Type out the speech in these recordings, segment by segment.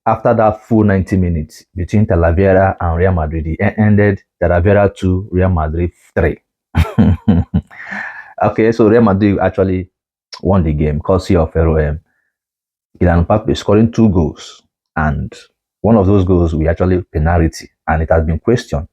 after that full 90 minutes between Talavera and Real Madrid, it ended Talavera 2, Real Madrid 3. Okay, so Real Madrid actually won the game, courtesy of Kylian Mbappe scoring 2 goals. And one of those goals we actually penalty, and it has been questioned.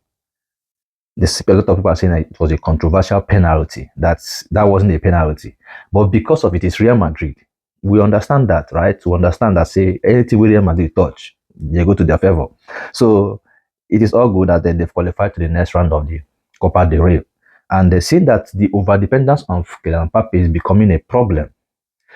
A lot of people are saying that it was a controversial penalty. That wasn't a penalty, but because of it is Real Madrid, we understand that, right? We understand that say anything Real Madrid touch, they go to their favor. So it is all good that they've qualified to the next round of the Copa del Rey, and they see that the overdependence on Kylian Mbappe is becoming a problem.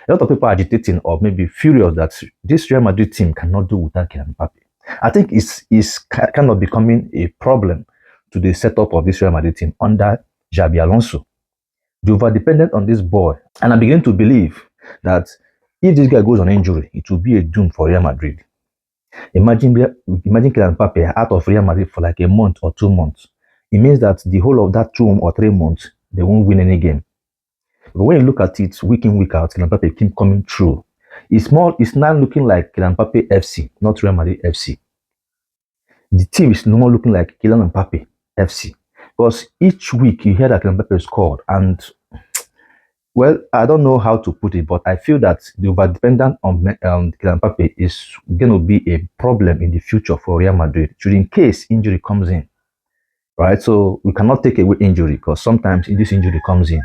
A lot of people are agitating or maybe furious that this Real Madrid team cannot do without Kylian Mbappe. I think it's kind of becoming a problem to the setup of this Real Madrid team under Xabi Alonso. They overdependent on this boy, and I begin to believe that if this guy goes on injury, it will be a doom for Real Madrid. Imagine Kylian Mbappe out of Real Madrid for like a month or 2 months. It means that the whole of that 2 or 3 months, they won't win any game. But when you look at it week in, week out, Kylian Mbappe keep coming through. It's now looking like Kylian Mbappe FC, not Real Madrid FC. The team is no more looking like Kylian Mbappe FC. Because each week you hear that Kylian Mbappe scored, and well, I don't know how to put it, but I feel that the overdependence on Kylian Mbappe is going to be a problem in the future for Real Madrid, should in case injury comes in, right? So we cannot take away injury, because sometimes if this injury comes in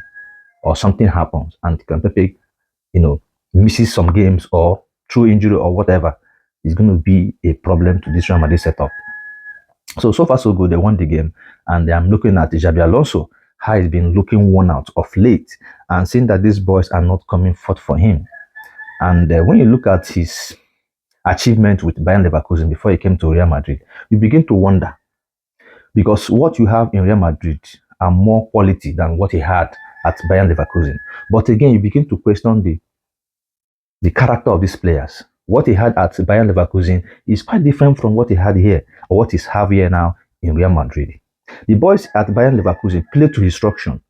or something happens and Kylian Mbappe, misses some games or through injury or whatever, it's going to be a problem to this Real Madrid setup. So far so good. They won the game, and I'm looking at Xabi Alonso, how he's been looking worn out of late, and seeing that these boys are not coming forth for him. And when you look at his achievement with Bayern Leverkusen before he came to Real Madrid, you begin to wonder, because what you have in Real Madrid are more quality than what he had at Bayern Leverkusen. But again, you begin to question the character of these players. What he had at Bayern Leverkusen is quite different from what he had here, or what he's have here now in Real Madrid. The boys at Bayern Leverkusen played to instruction.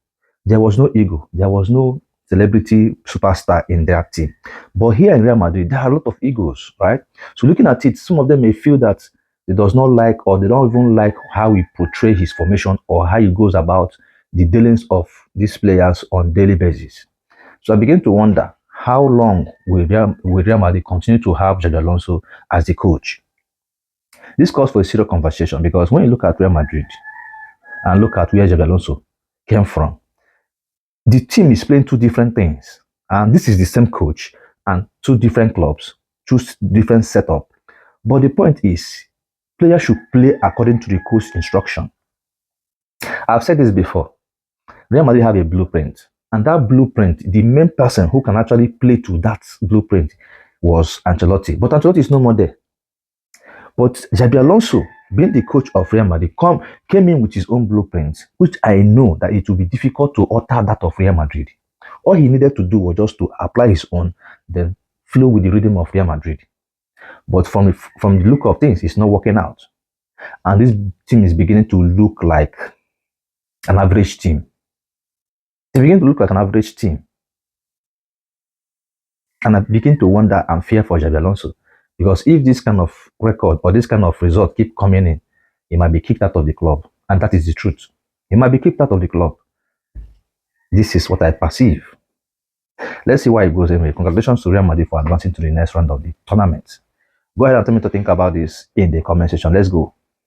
There was no ego. There was no celebrity superstar in their team. But here in Real Madrid, there are a lot of egos, right? So looking at it, some of them may feel that they does not like, or they don't even like how he portray his formation or how he goes about the dealings of these players on daily basis. So I begin to wonder, how long will Real Madrid continue to have Xabi Alonso as the coach? This calls for a serious conversation, because when you look at Real Madrid and look at where Xabi Alonso came from, the team is playing two different things. And this is the same coach and two different clubs, two different setup. But the point is, players should play according to the coach's instruction. I've said this before. Real Madrid have a blueprint. And that blueprint, the main person who can actually play to that blueprint was Ancelotti. But Ancelotti is no more there. But Xabi Alonso, being the coach of Real Madrid, came in with his own blueprint, which I know that it will be difficult to alter that of Real Madrid. All he needed to do was just to apply his own, then flow with the rhythm of Real Madrid. But from the look of things, it's not working out. And this team is beginning to look like an average team. They begin to look like an average team. And I begin to wonder and fear for Xabi Alonso. Because if this kind of record or this kind of result keep coming in, he might be kicked out of the club. And that is the truth. He might be kicked out of the club. This is what I perceive. Let's see why it goes anyway. Congratulations to Real Madrid for advancing to the next round of the tournament. Go ahead and tell me to think about this in the comment section. Let's go.